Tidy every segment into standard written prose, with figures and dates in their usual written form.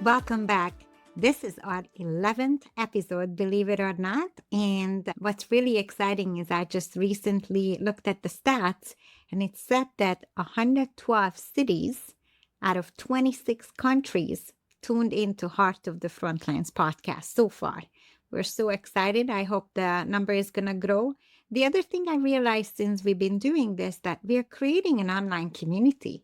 Welcome back. This is our 11th episode, believe it or not. And what's really exciting is I just recently looked at the stats, and it said that 112 cities out of 26 countries tuned into Heart of the Frontlines podcast so far. We're so excited. I hope the number is going to grow. The other thing I realized since we've been doing this, that we're creating an online community.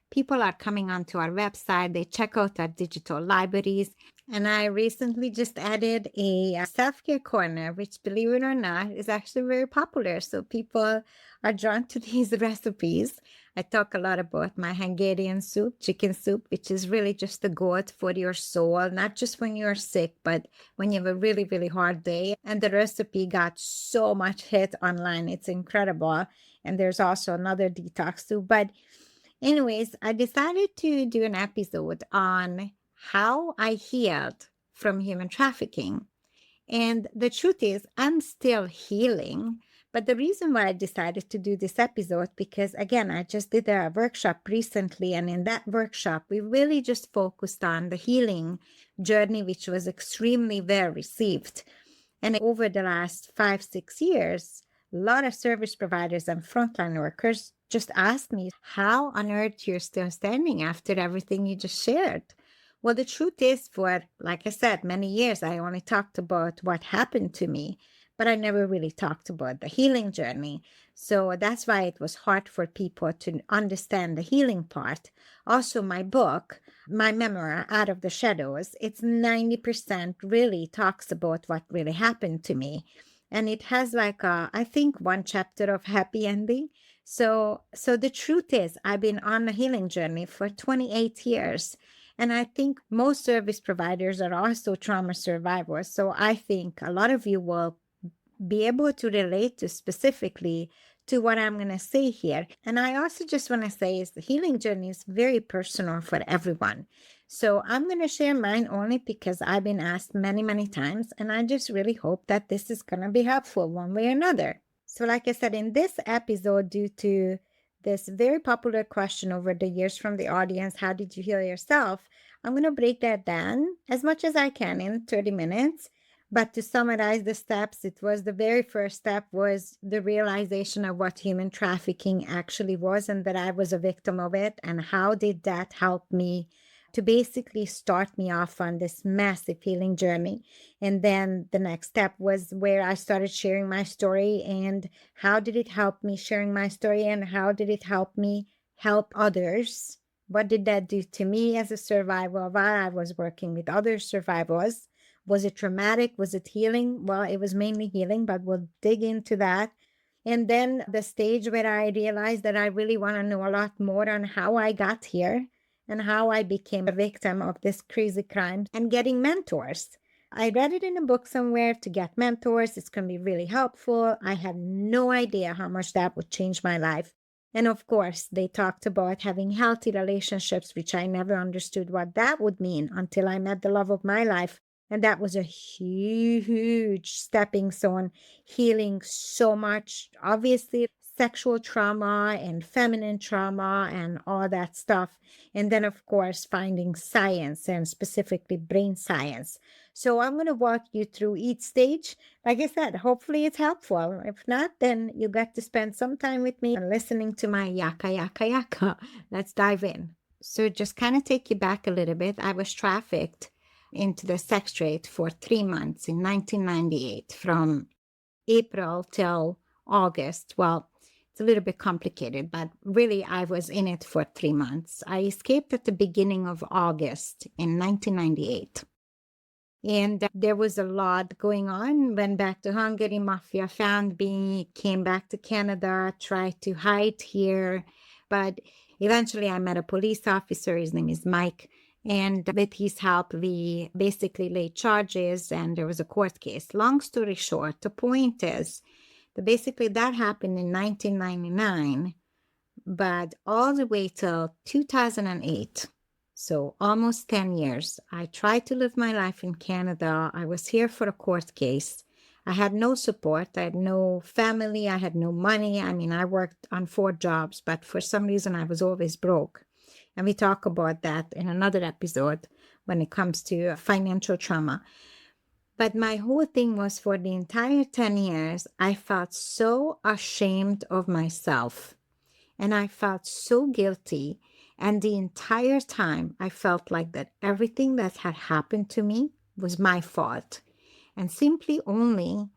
People are coming onto our website, they check out our digital libraries. And I recently just added a self-care corner, which, believe it or not, is actually very popular. So people are drawn to these recipes. I talk a lot about my Hungarian soup, chicken soup, which is really just the goat for your soul, not just when you're sick, but when you have a really, really hard day. And the recipe got so much hit online. It's incredible. And there's also another detox soup. But anyways, I decided to do an episode on how I healed from human trafficking. And the truth is, I'm still healing. But the reason why I decided to do this episode, because again, I just did a workshop recently. And in that workshop, we really just focused on the healing journey, which was extremely well received. And over the last 5-6 years, a lot of service providers and frontline workers just asked me, how on earth you're still standing after everything you just shared? Well, the truth is, for, like I said, many years, I only talked about what happened to me, but I never really talked about the healing journey. So that's why it was hard for people to understand the healing part. Also, my book, my memoir, Out of the Shadows, it's 90% really talks about what really happened to me. And it has I think, one chapter of happy ending. So the truth is, I've been on a healing journey for 28 years. And I think most service providers are also trauma survivors. So I think a lot of you will be able to relate to specifically to what I'm going to say here. And I also just want to say is the healing journey is very personal for everyone. So I'm going to share mine only because I've been asked many, many times. And I just really hope that this is going to be helpful one way or another. So like I said, in this episode, due to this very popular question over the years from the audience, how did you heal yourself? I'm going to break that down as much as I can in 30 minutes. But to summarize the steps, it was the very first step was the realization of what human trafficking actually was and that I was a victim of it. And how did that help me to basically start me off on this massive healing journey? And then the next step was where I started sharing my story, and how did it help me sharing my story, and how did it help me help others? What did that do to me as a survivor while I was working with other survivors? Was it traumatic? Was it healing? Well, it was mainly healing, but we'll dig into that. And then the stage where I realized that I really want to know a lot more on how I got here and how I became a victim of this crazy crime, and getting mentors. I read it in a book somewhere to get mentors. It's going to be really helpful. I had no idea how much that would change my life. And of course, they talked about having healthy relationships, which I never understood what that would mean until I met the love of my life. And that was a huge stepping stone, healing so much, obviously, sexual trauma and feminine trauma and all that stuff. And then, of course, finding science, and specifically brain science. So I'm going to walk you through each stage. Like I said, hopefully it's helpful. If not, then you got to spend some time with me and listening to my yaka, yaka, yaka. Let's dive in. So just kind of take you back a little bit. I was trafficked into the sex trade for 3 months in 1998, from April till August. Well, it's a little bit complicated, but really I was in it for 3 months. I escaped at the beginning of August in 1998. And there was a lot going on. Went back to Hungary, mafia found me, came back to Canada, tried to hide here. But eventually I met a police officer. His name is Mike. And with his help, we basically laid charges, and there was a court case. Long story short, the point is that basically that happened in 1999, but all the way till 2008, so almost 10 years, I tried to live my life in Canada. I was here for a court case. I had no support. I had no family. I had no money. I mean, I worked on 4 jobs, but for some reason I was always broke. And we talk about that in another episode, when it comes to financial trauma. But my whole thing was for the entire 10 years, I felt so ashamed of myself and I felt so guilty. And the entire time, I felt like that everything that had happened to me was my fault. And simply only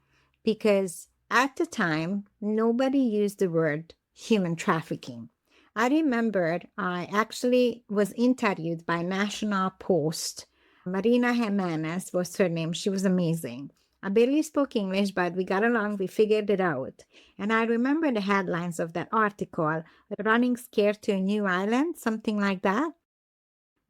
because at the time, nobody used the word human trafficking. I remembered I actually was interviewed by National Post. Marina Jimenez was her name. She was amazing. I barely spoke English, but we got along. We figured it out. And I remember the headlines of that article, Running Scared to a New Island, something like that.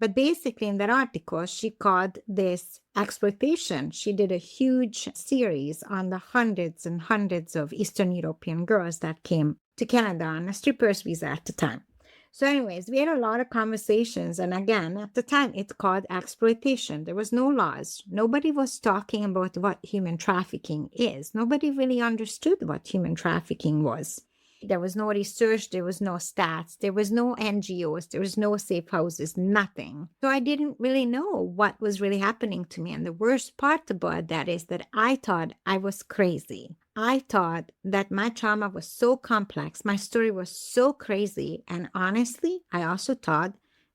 But basically, in that article, she called this exploitation. She did a huge series on the hundreds and hundreds of Eastern European girls that came to Canada on a stripper's visa at the time. So anyways, we had a lot of conversations. And again, at the time, it's called exploitation. There was no laws. Nobody was talking about what human trafficking is. Nobody really understood what human trafficking was. There was no research, there was no stats, there was no NGOs, there was no safe houses, nothing. So I didn't really know what was really happening to me. And the worst part about that is that I thought I was crazy. I thought that my trauma was so complex, my story was so crazy. And honestly, I also thought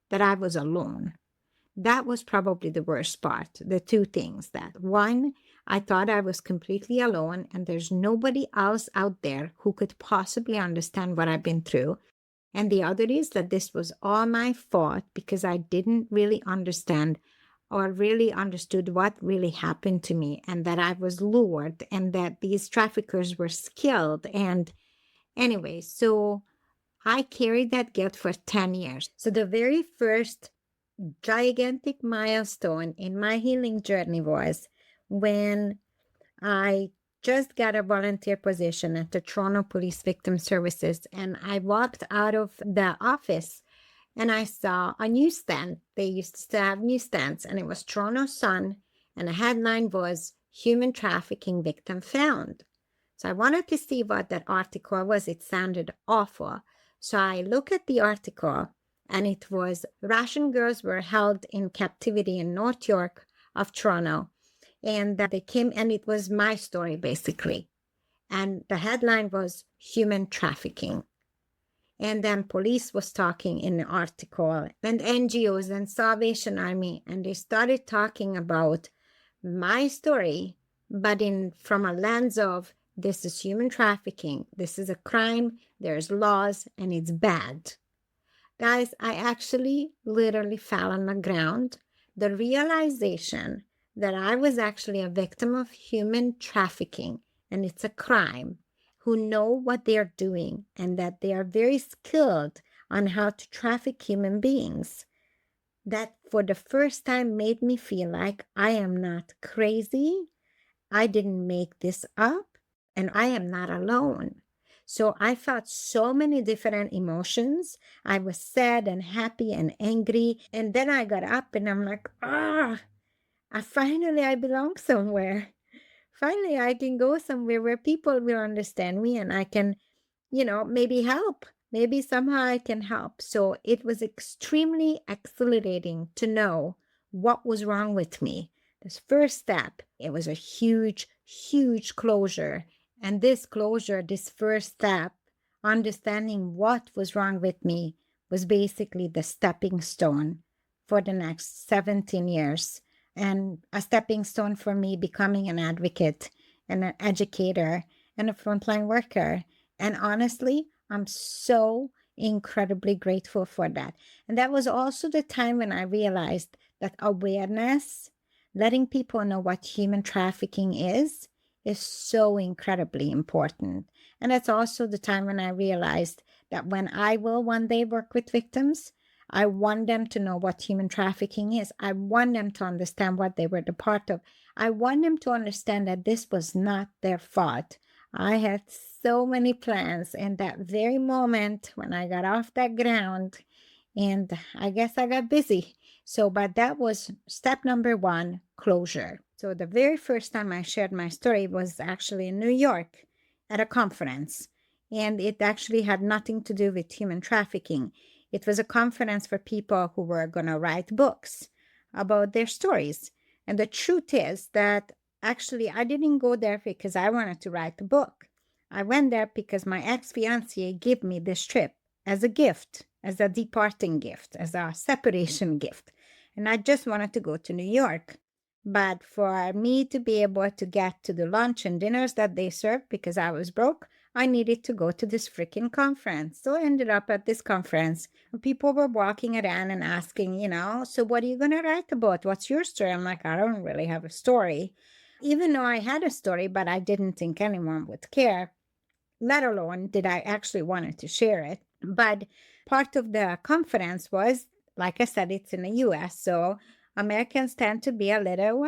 that I was alone. That was probably the worst part. The two things that one, I thought I was completely alone and there's nobody else out there who could possibly understand what I've been through. And the other is that this was all my fault because I didn't really understand or really understood what really happened to me and that I was lured and that these traffickers were skilled. And anyway, so I carried that guilt for 10 years. So the very first gigantic milestone in my healing journey was when I just got a volunteer position at the Toronto Police Victim Services, and I walked out of the office and I saw a newsstand. They used to have newsstands, and it was Toronto Sun, and the headline was Human Trafficking Victim Found. So I wanted to see what that article was. It sounded awful. So I look at the article, and it was Russian girls were held in captivity in North York of Toronto. And they came, and it was my story, basically. And the headline was Human Trafficking. And then police was talking in the article, and NGOs and Salvation Army, and they started talking about my story, but from a lens of this is human trafficking, this is a crime, there's laws, and it's bad. Guys, I actually literally fell on the ground. The realization that I was actually a victim of human trafficking and it's a crime, who know what they're doing and that they are very skilled on how to traffic human beings, that for the first time made me feel like I am not crazy, I didn't make this up, and I am not alone. So I felt so many different emotions. I was sad and happy and angry. And then I got up and I'm like, finally I belong somewhere. Finally, I can go somewhere where people will understand me and I can, maybe help. Maybe somehow I can help. So it was extremely exhilarating to know what was wrong with me. This first step, it was a huge, huge closure. And this closure, this first step, understanding what was wrong with me, was basically the stepping stone for the next 17 years. And a stepping stone for me becoming an advocate and an educator and a frontline worker. And honestly, I'm so incredibly grateful for that. And that was also the time when I realized that awareness, letting people know what human trafficking is so incredibly important. And that's also the time when I realized that when I will one day work with victims, I want them to know what human trafficking is. I want them to understand what they were the part of. I want them to understand that this was not their fault. I had so many plans in that very moment when I got off that ground, and I guess I got busy. But that was step number one, closure. So the very first time I shared my story was actually in New York at a conference, and it actually had nothing to do with human trafficking. It was a conference for people who were going to write books. about their stories. And the truth is that actually I didn't go there because I wanted to write a book. I went there because my ex-fiance gave me this trip as a gift, as a departing gift, as a separation gift. And I just wanted to go to New York. But for me to be able to get to the lunch and dinners that they served because I was broke, I needed to go to this freaking conference. So I ended up at this conference. People were walking around and asking, so what are you going to write about? What's your story? I'm like, I don't really have a story. Even though I had a story, but I didn't think anyone would care, let alone did I actually wanted to share it. But part of the conference was, like I said, it's in the US. So Americans tend to be a little,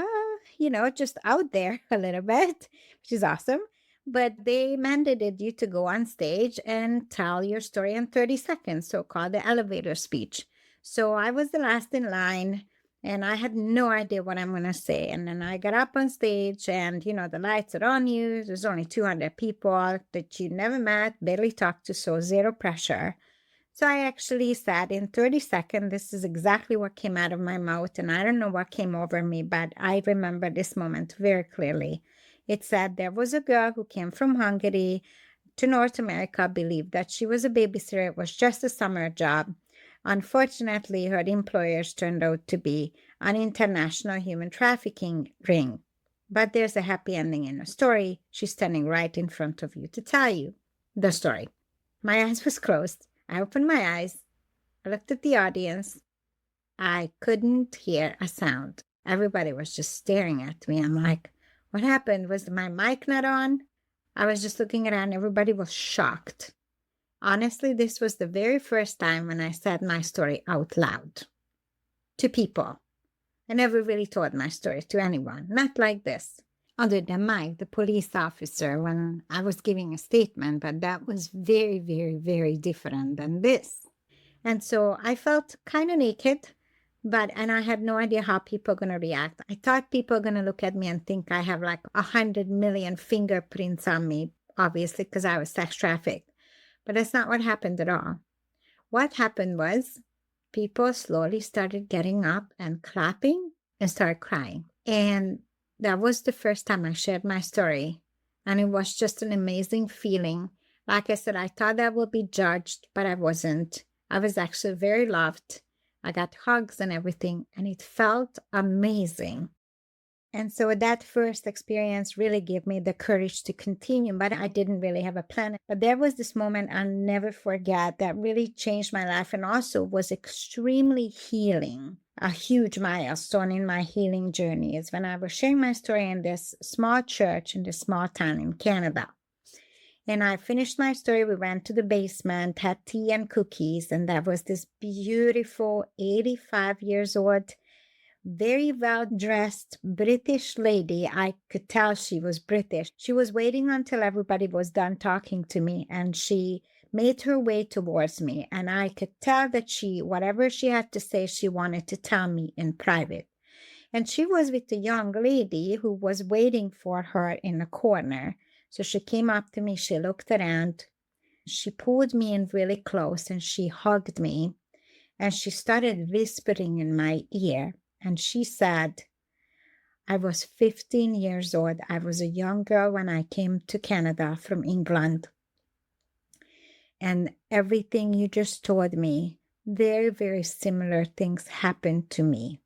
just out there a little bit, which is awesome. But they mandated you to go on stage and tell your story in 30 seconds, so called the elevator speech. So I was the last in line and I had no idea what I'm going to say. And then I got up on stage and, the lights are on you. There's only 200 people that you never met, barely talked to, so zero pressure. So I actually said in 30 seconds, this is exactly what came out of my mouth. And I don't know what came over me, but I remember this moment very clearly. It said there was a girl who came from Hungary to North America, believed that she was a babysitter. It was just a summer job. Unfortunately, her employers turned out to be an international human trafficking ring. But there's a happy ending in the story. She's standing right in front of you to tell you the story. My eyes was closed. I opened my eyes. I looked at the audience. I couldn't hear a sound. Everybody was just staring at me. I'm like, what happened? Was my mic not on? I was just looking around. Everybody was shocked. Honestly, this was the very first time when I said my story out loud to people. I never really told my story to anyone, not like this. Other than Mike, the police officer, when I was giving a statement, but that was very, very, very different than this. And so I felt kind of naked, and I had no idea how people are going to react. I thought people are going to look at me and think I have like 100 million fingerprints on me, obviously, because I was sex trafficked. But that's not what happened at all. What happened was people slowly started getting up and clapping and started crying. And that was the first time I shared my story. And it was just an amazing feeling. Like I said, I thought I would be judged, but I wasn't. I was actually very loved. I got hugs and everything, and it felt amazing. And so that first experience really gave me the courage to continue, but I didn't really have a plan. But there was this moment I'll never forget that really changed my life and also was extremely healing. A huge milestone in my healing journey is when I was sharing my story in this small church in this small town in Canada. And I finished my story. We went to the basement, had tea and cookies, and there was this beautiful 85 years old, very well-dressed British lady. I could tell she was British. She was waiting until everybody was done talking to me, and she made her way towards me. And I could tell that whatever she had to say, she wanted to tell me in private. And she was with a young lady who was waiting for her in a corner. So she came up to me, she looked around, she pulled me in really close and she hugged me and she started whispering in my ear. And she said, I was 15 years old. I was a young girl when I came to Canada from England. And everything you just told me, very, very similar things happened to me.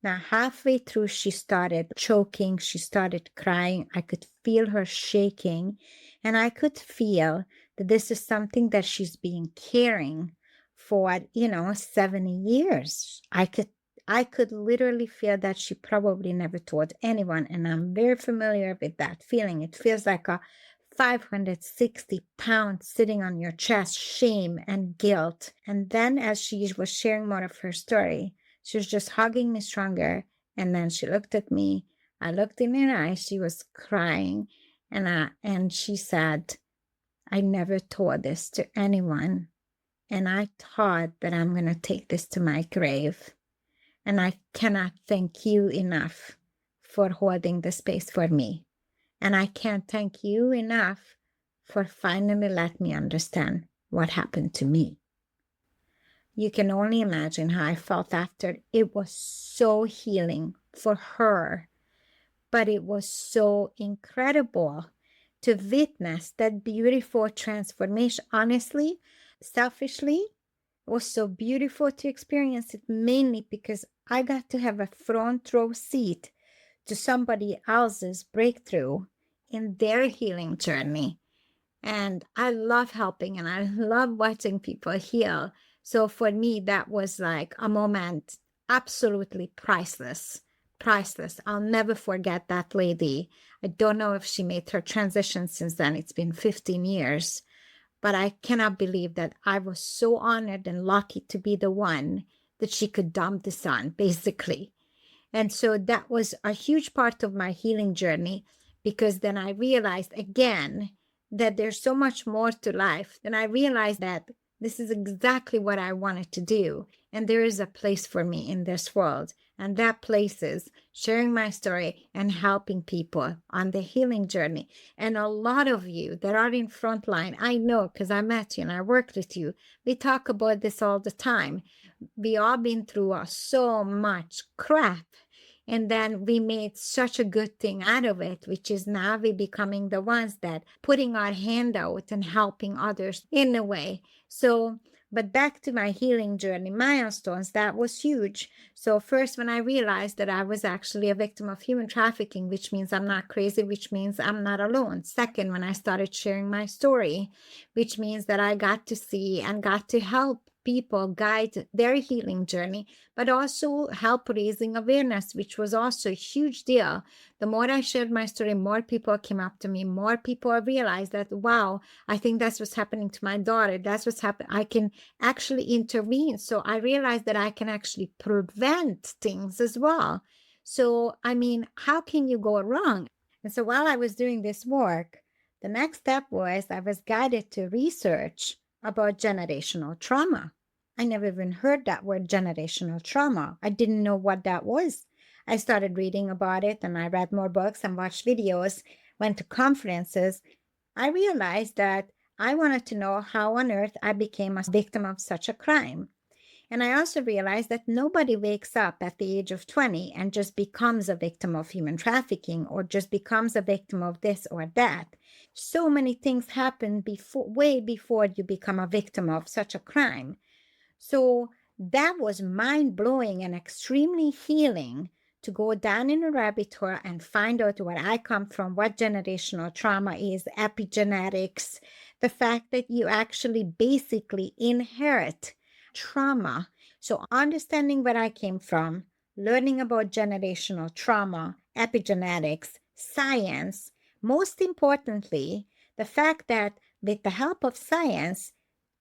Now, halfway through, she started choking. She started crying. I could feel her shaking. And I could feel that this is something that she's been carrying for, 70 years. I could literally feel that she probably never told anyone. And I'm very familiar with that feeling. It feels like a 560 pounds sitting on your chest, shame and guilt. And then as she was sharing more of her story, she was just hugging me stronger. And then she looked at me. I looked in her eyes. She was crying. And she said, I never told this to anyone. And I thought that I'm going to take this to my grave. And I cannot thank you enough for holding the space for me. And I can't thank you enough for finally letting me understand what happened to me. You can only imagine how I felt after. It was so healing for her, but it was so incredible to witness that beautiful transformation. Honestly, selfishly, it was so beautiful to experience it, mainly because I got to have a front row seat to somebody else's breakthrough in their healing journey. And I love helping and I love watching people heal. So for me, that was like a moment absolutely priceless. Priceless. I'll never forget that lady. I don't know if she made her transition since then. It's been 15 years. But I cannot believe that I was so honored and lucky to be the one that she could dump this on, basically. And so that was a huge part of my healing journey, because then I realized again that there's so much more to life. Then I realized that this is exactly what I wanted to do. And there is a place for me in this world. And that place is sharing my story and helping people on the healing journey. And a lot of you that are in frontline, I know because I met you and I worked with you, we talk about this all the time. We all been through so much crap, and then we made such a good thing out of it, which is now we becoming the ones that putting our hand out and helping others in a way. So, but back to my healing journey, milestones, that was huge. So first, when I realized that I was actually a victim of human trafficking, which means I'm not crazy, which means I'm not alone. Second, when I started sharing my story, which means that I got to see and got to help people guide their healing journey, but also help raising awareness, which was also a huge deal. The more I shared my story, more people came up to me, more people realized that, wow, I think that's what's happening to my daughter. That's what's happening. I can actually intervene. So I realized that I can actually prevent things as well. So, I mean, how can you go wrong? And so while I was doing this work, the next step was I was guided to research about generational trauma. I never even heard that word, generational trauma. I didn't know what that was. I started reading about it and I read more books and watched videos, went to conferences. I realized that I wanted to know how on earth I became a victim of such a crime. And I also realized that nobody wakes up at the age of 20 and just becomes a victim of human trafficking or just becomes a victim of this or that. So many things happen way before you become a victim of such a crime. So that was mind-blowing and extremely healing to go down in a rabbit hole and find out where I come from, what generational trauma is, epigenetics, the fact that you actually basically inherit trauma. So understanding where I came from, learning about generational trauma, epigenetics, science, most importantly, the fact that with the help of science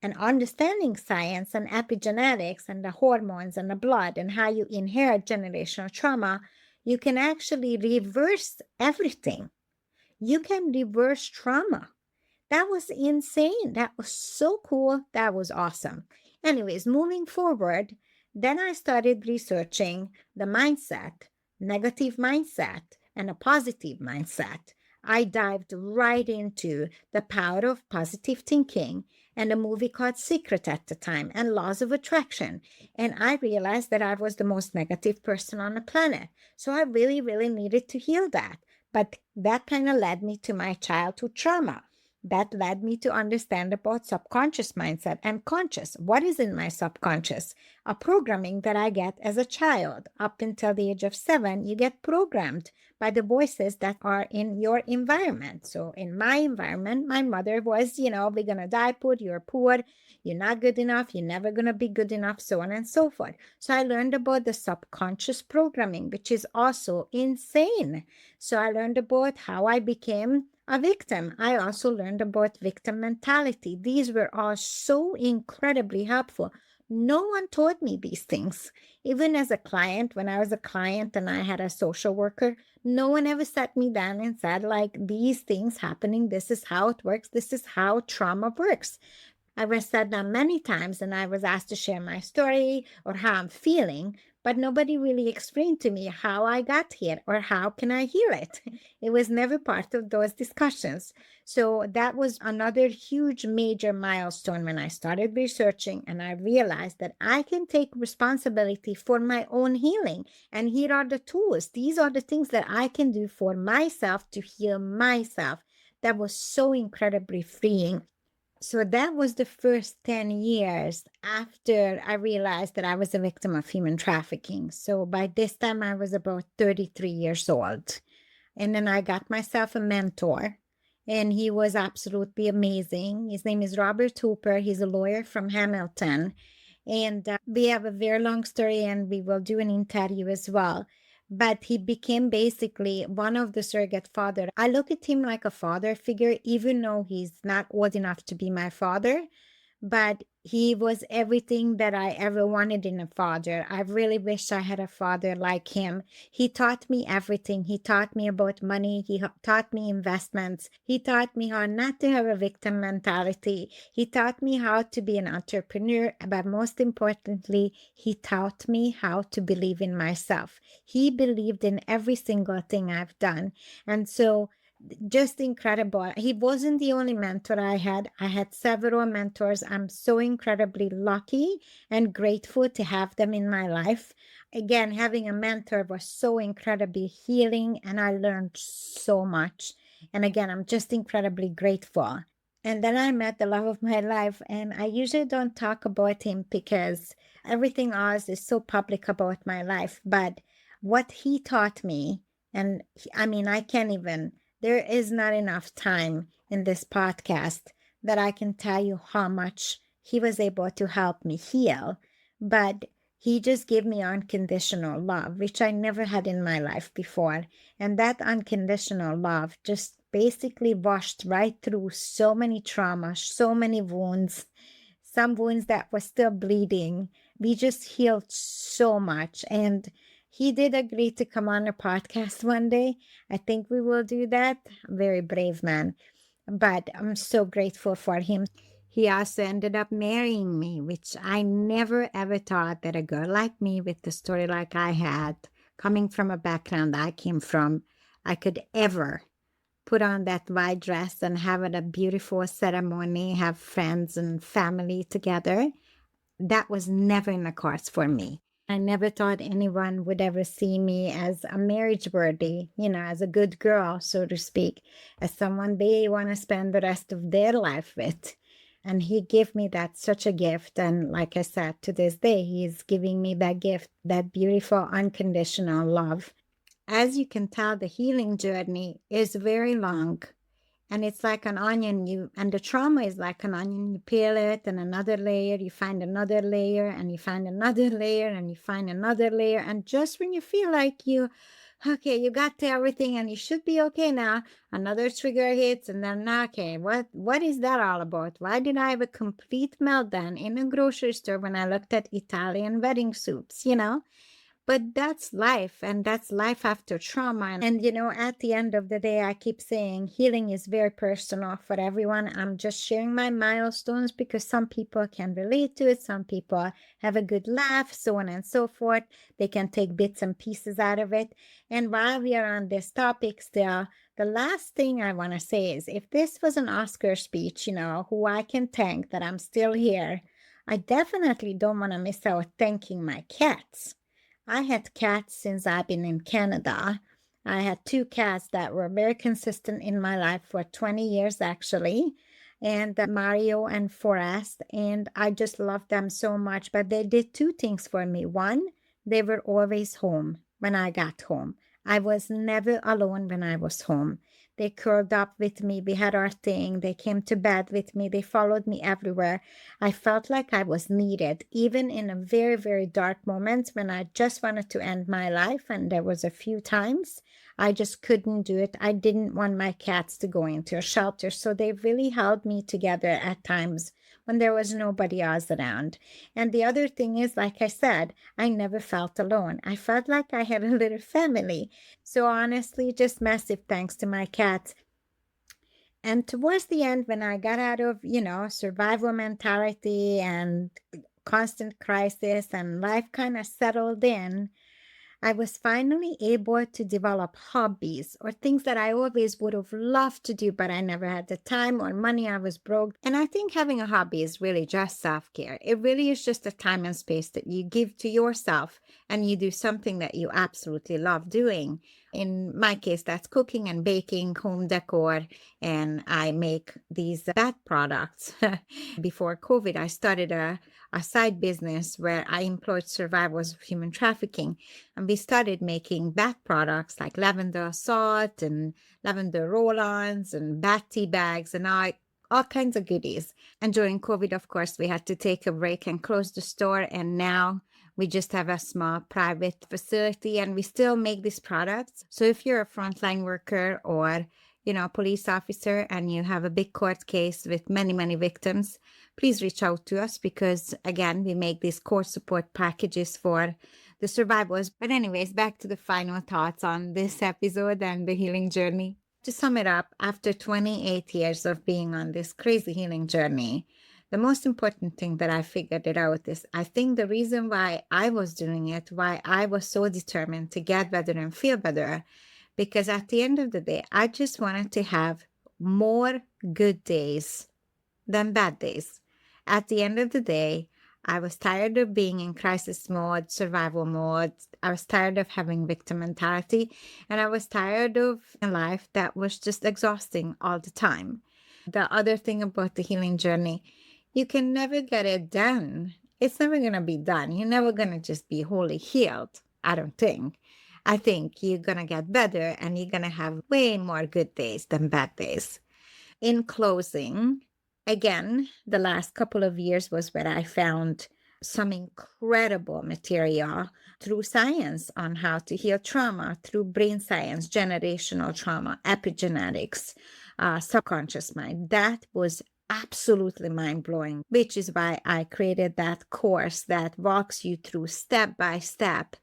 and understanding science and epigenetics and the hormones and the blood and how you inherit generational trauma, you can actually reverse everything. You can reverse trauma. That was insane. That was so cool. That was awesome. Anyways, moving forward, then I started researching the mindset, negative mindset, and a positive mindset. I dived right into the power of positive thinking and a movie called Secret at the time and laws of attraction. And I realized that I was the most negative person on the planet. So I really, really needed to heal that. But that kind of led me to my childhood trauma. That led me to understand about subconscious mindset and conscious. What is in my subconscious? A programming that I get as a child. Up until the age of 7, you get programmed by the voices that are in your environment. So in my environment, my mother was, we're going to die poor, you're poor, you're not good enough, you're never going to be good enough, so on and so forth. So I learned about the subconscious programming, which is also insane. So I learned about how I became a victim. I also learned about victim mentality. These were all so incredibly helpful. No one taught me these things. Even as a client, when I was a client and I had a social worker, no one ever sat me down and said, like, these things happening, this is how it works, this is how trauma works. I was sat down many times and I was asked to share my story or how I'm feeling, but nobody really explained to me how I got here or how can I heal it. It was never part of those discussions. So that was another huge major milestone when I started researching, and I realized that I can take responsibility for my own healing. And here are the tools. These are the things that I can do for myself to heal myself. That was so incredibly freeing. So that was the first 10 years after I realized that I was a victim of human trafficking. So by this time, I was about 33 years old. And then I got myself a mentor, and he was absolutely amazing. His name is Robert Hooper. He's a lawyer from Hamilton. And we have a very long story, and we will do an interview as well. But he became basically one of the surrogate father. I look at him like a father figure, even though he's not old enough to be my father, but he was everything that I ever wanted in a father. I really wish I had a father like him. He taught me everything. He taught me about money. He taught me investments. He taught me how not to have a victim mentality. He taught me how to be an entrepreneur. But most importantly, he taught me how to believe in myself. He believed in every single thing I've done. And so just incredible. He wasn't the only mentor I had. I had several mentors. I'm so incredibly lucky and grateful to have them in my life. Again, having a mentor was so incredibly healing, and I learned so much. And again, I'm just incredibly grateful. And then I met the love of my life, and I usually don't talk about him because everything else is so public about my life. But what he taught me, and I mean, I can't even, there is not enough time in this podcast that I can tell you how much he was able to help me heal. But he just gave me unconditional love, which I never had in my life before. And that unconditional love just basically washed right through so many traumas, so many wounds, some wounds that were still bleeding. We just healed so much. And he did agree to come on a podcast one day. I think we will do that. Very brave man. But I'm so grateful for him. He also ended up marrying me, which I never ever thought that a girl like me with the story like I had, coming from a background I came from, I could ever put on that white dress and have a beautiful ceremony, have friends and family together. That was never in the cards for me. I never thought anyone would ever see me as a marriage worthy, as a good girl, so to speak, as someone they want to spend the rest of their life with. And he gave me that such a gift. And like I said, to this day, he's giving me that gift, that beautiful unconditional love. As you can tell, the healing journey is very long. And it's like an onion, and the trauma is like an onion. You peel it, and another layer, you find another layer, and you find another layer, and you find another layer. And just when you feel like okay, you got to everything and you should be okay now, another trigger hits, and then, okay, what is that all about? Why did I have a complete meltdown in a grocery store when I looked at Italian wedding soups, But that's life, and that's life after trauma. And, at the end of the day, I keep saying healing is very personal for everyone. I'm just sharing my milestones because some people can relate to it. Some people have a good laugh, so on and so forth. They can take bits and pieces out of it. And while we are on this topic still, the last thing I want to say is if this was an Oscar speech, who I can thank that I'm still here, I definitely don't want to miss out thanking my cats. I had cats since I've been in Canada. I had two cats that were very consistent in my life for 20 years, actually, and Mario and Forrest, and I just loved them so much. But they did two things for me. One, they were always home when I got home. I was never alone when I was home. They curled up with me. We had our thing. They came to bed with me. They followed me everywhere. I felt like I was needed, even in a very, very dark moments when I just wanted to end my life. And there was a few times I just couldn't do it. I didn't want my cats to go into a shelter. So they really held me together at times when there was nobody else around. And the other thing is, like I said, I never felt alone. I felt like I had a little family. So honestly, just massive thanks to my cats. And towards the end, when I got out of, survival mentality and constant crisis and life kind of settled in, I was finally able to develop hobbies or things that I always would have loved to do, but I never had the time or money. I was broke. And I think having a hobby is really just self-care. It really is just a time and space that you give to yourself and you do something that you absolutely love doing. In my case, that's cooking and baking, home decor, and I make these bath products. Before COVID, I started a side business where I employed survivors of human trafficking. And we started making bath products like lavender salt and lavender roll-ons and bath tea bags and all kinds of goodies. And during COVID, of course, we had to take a break and close the store. And now we just have a small private facility and we still make these products. So if you're a frontline worker or a police officer and you have a big court case with many, many victims, please reach out to us because, again, we make these court support packages for the survivors. But anyways, back to the final thoughts on this episode and the healing journey. To sum it up, after 28 years of being on this crazy healing journey, the most important thing that I figured it out is I think the reason why I was doing it, why I was so determined to get better and feel better, because at the end of the day, I just wanted to have more good days than bad days. At the end of the day, I was tired of being in crisis mode, survival mode. I was tired of having victim mentality, and I was tired of a life that was just exhausting all the time. The other thing about the healing journey, you can never get it done. It's never going to be done. You're never going to just be wholly healed, I don't think. I think you're going to get better and you're going to have way more good days than bad days. In closing, again, the last couple of years was where I found some incredible material through science on how to heal trauma, through brain science, generational trauma, epigenetics, subconscious mind. That was absolutely mind-blowing, which is why I created that course that walks you through step by step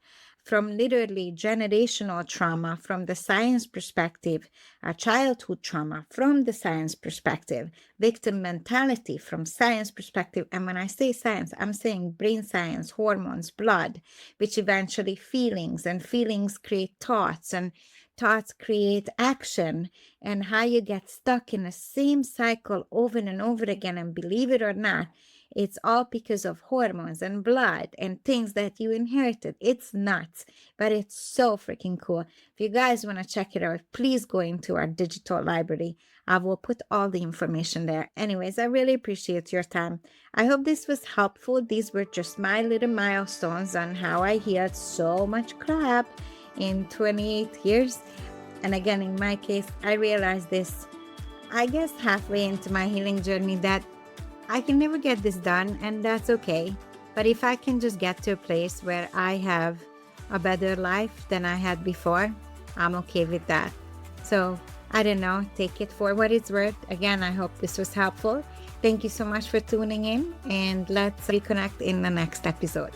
from literally generational trauma from the science perspective, childhood trauma from the science perspective, victim mentality from science perspective. And when I say science, I'm saying brain science, hormones, blood, which eventually feelings, and feelings create thoughts, and thoughts create action, and how you get stuck in the same cycle over and over again. And believe it or not, it's all because of hormones and blood and things that you inherited. It's nuts, but it's so freaking cool. If you guys want to check it out, please go into our digital library. I will put all the information there. Anyways, I really appreciate your time. I hope this was helpful. These were just my little milestones on how I healed so much crap in 28 years. And again, in my case, I realized this, I guess halfway into my healing journey, that I can never get this done, and that's okay. But if I can just get to a place where I have a better life than I had before, I'm okay with that. So I don't know, take it for what it's worth. Again, I hope this was helpful. Thank you so much for tuning in, and let's reconnect in the next episode.